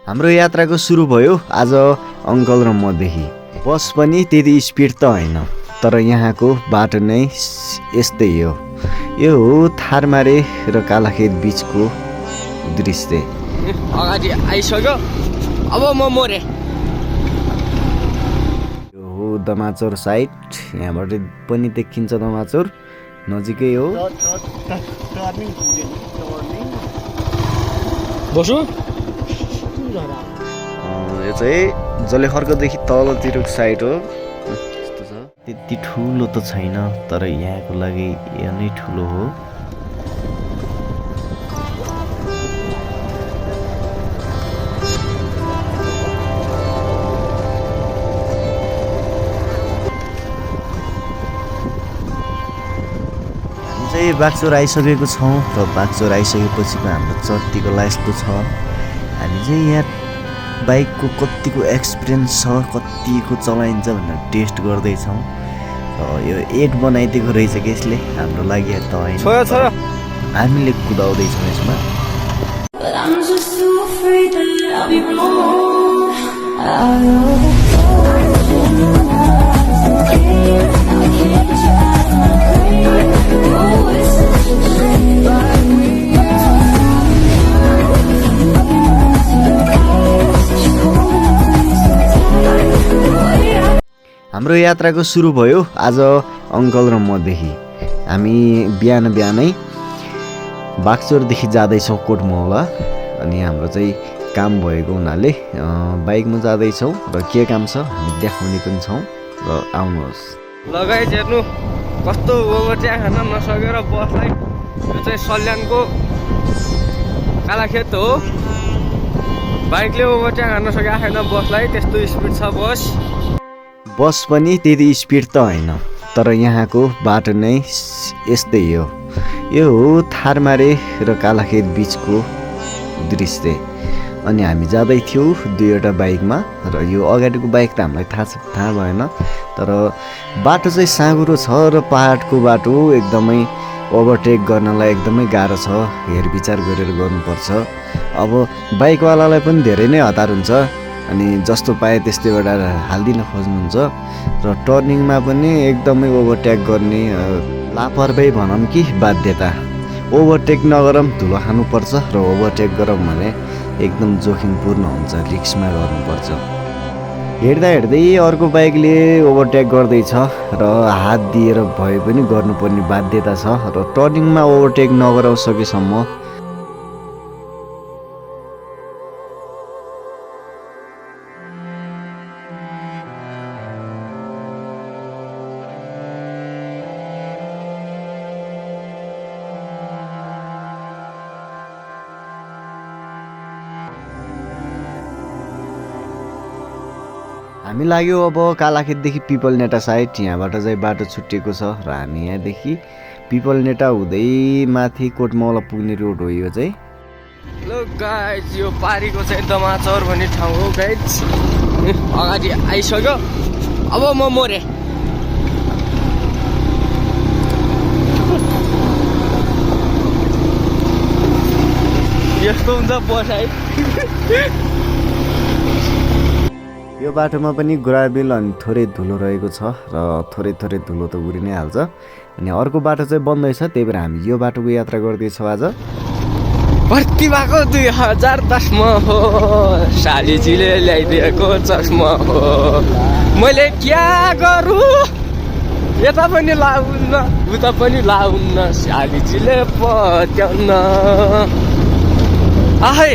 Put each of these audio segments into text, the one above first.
हाम्रो यात्राको सुरु भयो आज अङ्कल र मदेखि। बस पनि त्यति स्पिड त होइन, तर यहाँको बाटो नै यस्तै हो। यो हो थारमारे र कालाखेत बिचको दृश्य। अगाडि आइसक्यो, अब म मोरे। यो हो दमाचौर साइड, यहाँबाट पनि देखिन्छ दमाचौर, नजिकै हो। बसु यो चाहिँ जलेखर्कदेखि तलतिरको साइड हो। यस्तो छ, त्यति ठुलो त छैन, तर यहाँको लागि यो नै ठुलो हो। हामी चाहिँ बागचौर आइसकेको छौँ र बागचौर आइसकेपछिको हाम्रो चर्तीको लायस्तो छ। हामी चाहिँ यहाँ बाइकको कतिको एक्सपिरियन्स छ, कतिको चलाइन्छ भनेर टेस्ट गर्दैछौँ। र यो एड बनाइदिएको रहेछ कि यसले, हाम्रो लागि त होइन, हामीले कुदाउँदैछौँ यसमा। हाम्रो यात्राको सुरु भयो आज अङ्कल र मदेखि। हामी बिहानै बागचौरदेखि जाँदैछौँ कोटमौला, अनि हाम्रो चाहिँ काम भएको हुनाले बाइकमा जाँदैछौँ र के काम छ हामी देखाउने पनि छौँ। र आउनुहोस्। लगाइ हेर्नु कस्तो ओभरट्याक हान्न नसकेर बसलाई। यो चाहिँ सल्यानको कालाखेत हो। बाइकले ओभरट्याक हान्न सकेको छैन बसलाई, त्यस्तो स्पिड छ बस। बस पनि त्यति स्पिड त होइन, तर यहाँको बाटो नै यस्तै हो। यो हो थारमारे र कालाखेत बिचको दृश्य। अनि हामी जाँदै थियौँ दुईवटा बाइकमा, र यो अगाडिको बाइक त हामीलाई थाहा भएन, तर बाटो चाहिँ साँघुरो छ र पहाडको बाटो एकदमै ओभरटेक गर्नलाई एकदमै गाह्रो छ, हेरविचार गरेर गर्नुपर्छ। अब बाइकवालालाई पनि धेरै नै हतार हुन्छ, अनि जस्तो पाए त्यस्तैबाट हालिदिन खोज्नुहुन्छ। र टर्निङमा पनि एकदमै ओभरटेक गर्ने लापरवाही भनौँ कि बाध्यता। ओभरटेक नगरौँ धुलो खानुपर्छ, र ओभरटेक गरौँ भने एकदम जोखिमपूर्ण हुन्छ, रिक्समा गर्नुपर्छ। हेर्दै अर्को बाइकले ओभरटेक गर्दैछ र हात दिएर भए पनि गर्नुपर्ने बाध्यता छ। र टर्निङमा ओभरटेक नगराउसकेसम्म हामी लाग्यो अब कालाखेतदेखि पिपलनेटा साइड। यहाँबाट चाहिँ बाटो छुट्टिएको छ र हामी यहाँदेखि पिपलनेटा हुँदै माथि कोटमौला पुग्ने रोड हो यो चाहिँ। हेलो गाइज, यो पारीको चाहिँ दमाचौर भन्ने ठाउँ हो गाइज। अगाडि आइसक्यो, अब म मोरे। यस्तो हुन्छ बसाइ। यो बाटोमा पनि ग्राभेल अनि थोरै धुलो रहेको छ, र थोरै धुलो त उडि नै हाल्छ। अनि अर्को बाटो चाहिँ बन्दैछ, त्यही भएर हामी यो बाटोको यात्रा गर्दैछौँ आज। प्रतिभाको 2010मा हो, सालीजीले ल्याइदिएको चस्मा हो। मैले क्या गरौँ, यता पनि लाउन्न उता पनि लाउन्न, सालीजीले पत्याउन्न। आहै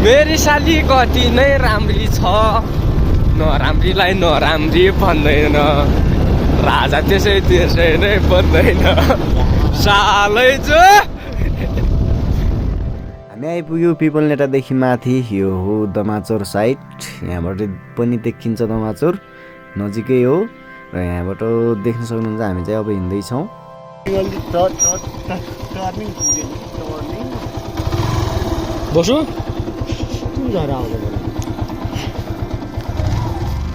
मेरी साली कति नै राम्री छ, नराम्रीलाई नराम्री भन्दैन, राजा त्यसै नै भन्दैन, सालै जो। हामी आइपुग्यौँ पिपलनेटादेखि माथि। यो हो दमाचौर साइड, यहाँबाट पनि देखिन्छ दमाचौर, नजिकै हो। र यहाँबाट देख्न सक्नुहुन्छ हामी चाहिँ अब हिँड्दैछौँ। बसु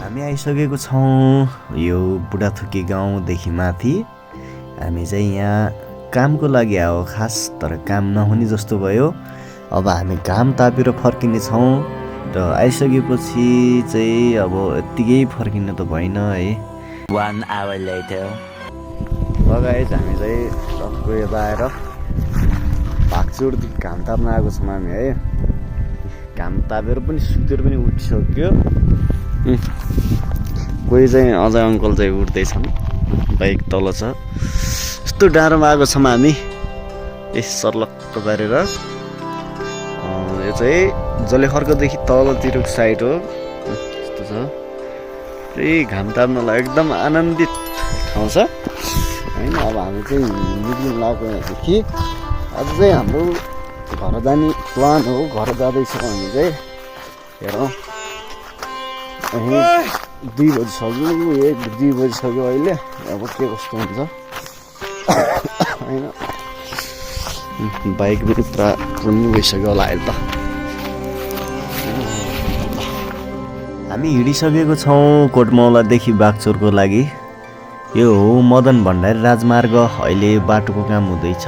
हामी आइसकेको छौँ यो बुढाथुकी गाउँदेखि माथि। हामी चाहिँ यहाँ कामको लागि आयो खास, तर काम नहुने जस्तो भयो। अब हामी घाम तापेर फर्किने छौँ र आइसकेपछि चाहिँ अब यत्तिकै फर्किन त भएन है। 1 hour later. गाइस हामी चाहिँ टक्क यता आएर भागचोरदेखि घाम ताप्न आएको छौँ हामी है। घाम तापेर पनि सुतेर पनि उठिसक्यो। कोही चाहिँ अझै अङ्कल चाहिँ उठ्दैछन्, बाइक तल छ। यस्तो डाँडोमा आएको छौँ हामी सर्लक्क पारेर। यो चाहिँ जलेखर्कदेखि तलतिरको साइड हो। यस्तो छ त्यही घाम ताप्नलाई एकदम आनन्दित ठाउँ छ होइन। अब हामी चाहिँ निक्लिनु लागेको यहाँदेखि। आज चाहिँ हाम्रो घर जाने प्लान हो। घर जाँदैछौँ हामी चाहिँ। हेरौँ 2 बजिसक्यो, 1-2 बजिसक्यो अहिले। अब के कस्तो हुन्छ होइन। बाइक पनि पुरा पुर्नु भइसक्यो होला अहिले त। हामी हिँडिसकेको छौँ कोटमौलादेखि बागचोरको लागि। यो हो मदन भण्डारी राजमार्ग। अहिले बाटोको काम हुँदैछ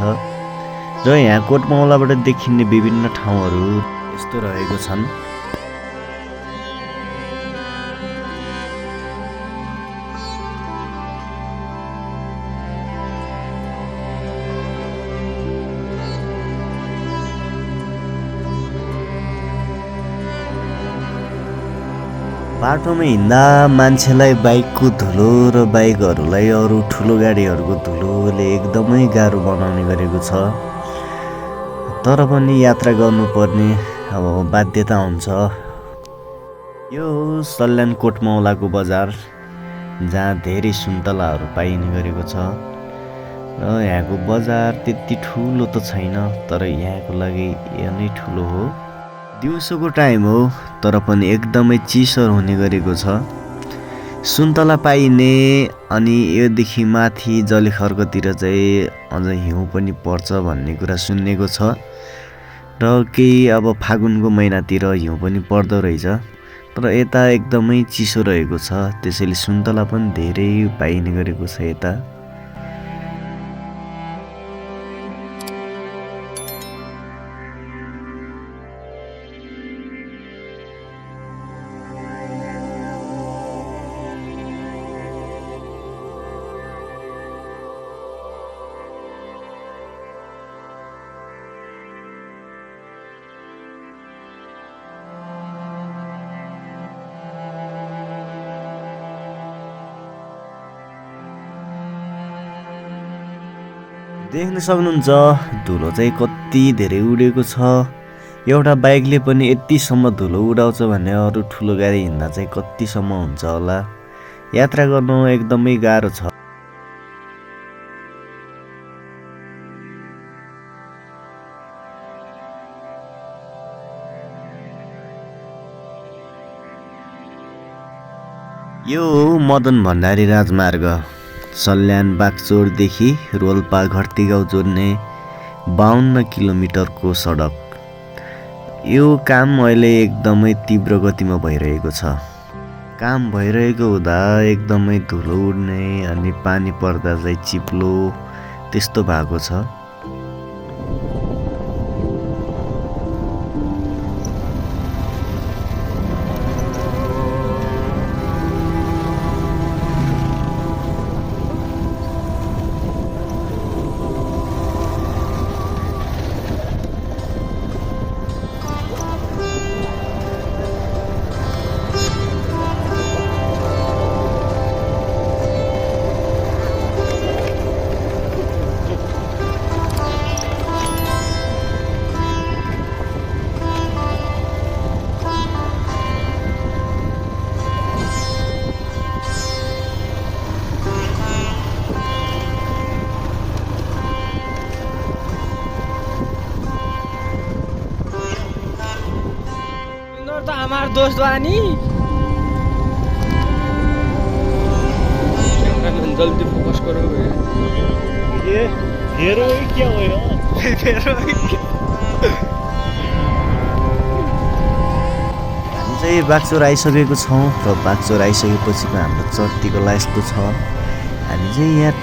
र यहाँ कोटमौलाबाट देखिने विभिन्न ठाउँहरू यस्तो रहेको छन्। बाटोमा हिँड्दा मान्छेलाई बाइकको धुलो र बाइकहरूलाई अरू ठुलो गाडीहरूको धुलोले एकदमै गाह्रो बनाउने गरेको छ। तर पनि यात्रा गर्नुपर्ने अब बाध्यता हुन्छ। यो हो सल्यान कोटमौलाको बजार, जहाँ धेरै सुन्तलाहरू पाइने गरेको छ। र यहाँको बजार त्यति ठुलो त छैन, तर यहाँको लागि यो नै ठुलो हो। दिउँसोको टाइम हो तर पनि एकदमै चिसो हुने गरेको छ। सुन्तला पाइने अनि योदेखि माथि जलेखर्कतिर चाहिँ अझ हिउँ पनि पर्छ भन्ने कुरा सुनेको छ। र केही अब फागुनको महिनातिर हिउँ पनि पर्दो रहेछ। तर यता एकदमै चिसो रहेको छ, त्यसैले सुन्तला पनि धेरै पाइने गरेको छ यता। देख्न सक्नुहुन्छ धुलो चाहिँ कति धेरै उडेको छ। एउटा बाइकले पनि यतिसम्म धुलो उडाउँछ भने अरू ठुलो गाडी हिँड्दा चाहिँ कतिसम्म हुन्छ होला। यात्रा गर्नु एकदमै गाह्रो छ। यो हो मदन भण्डारी राजमार्ग, सल्यान बागचोरदेखि रोल्पा घरतीगाउँ जोड्ने 52 किलोमिटरको सडक। यो काम अहिले एकदमै तीव्र गतिमा भइरहेको छ। काम भइरहेको हुँदा एकदमै धुलो उड्ने अनि पानी पर्दा चाहिँ चिप्लो त्यस्तो भएको छ। तो हमारे दोस्त वानी जल्दी फोकस करो। ये हेरोइक क्या हो यार? हामी चाहिँ बागचोर आइसकेको छौँ र बागचोर आइसकेपछिको हाम्रो चर्तीको यस्तो छ। हामी चाहिँ यहाँ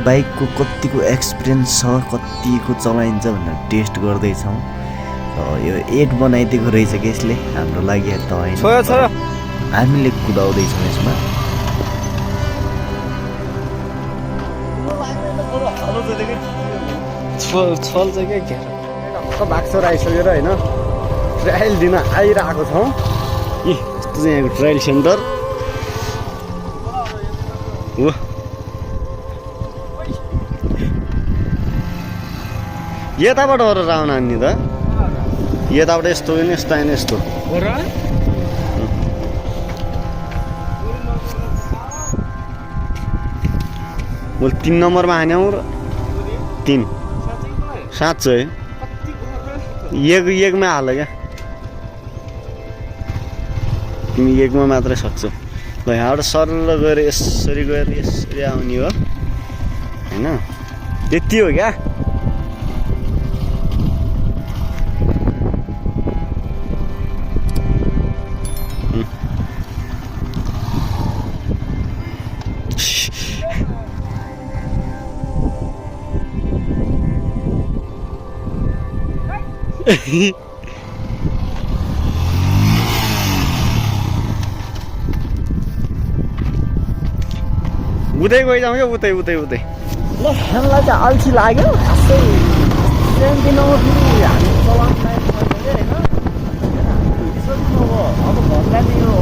बाइकको कतिको एक्सपिरियन्स छ, कतिको चलाइन्छ भनेर टेस्ट गर्दैछौँ। यो 8 बनाइदिएको रहेछ कि यसले हाम्रो लागि त होइन छोयो हामीले कुदाउँदैछौँ यसमा छल चाहिँ क्या घेर टक्क भाग्सो आइसकेर होइन ट्रायल दिन आइरहेको छौँ यस्तो चाहिँ यहाँको ट्रायल सेन्टर हो यताबाट अरू राउन आन्ने त यताबाट यस्तो होइन यस्तो आएन यस्तो मैले 3 नम्बरमा हान्यौँ र 3 साँच्चै एकमा हाल क्या तिमी एकमा मात्रै सक्छौ ल यहाँबाट सरल गएर यसरी आउने हो होइन त्यति हो क्या उतै गइजाउँ क्या उतै ल हामीलाई चाहिँ अल्छी लाग्यो खासै हामी चलाउनुलाई अब घर जाने हो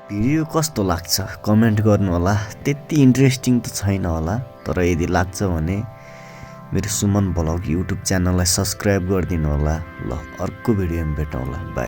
भिडियो कस्तो लाग्छ कमेन्ट गर्नु होला त्यति इन्ट्रेस्टिङ त छैन होला तर यदि लाग्छ भने मेरो सुमन भ्लग युट्युब च्यानललाई सब्स्क्राइब गरिदिनु होला ल अर्को भिडियोमा भेटौँला बाई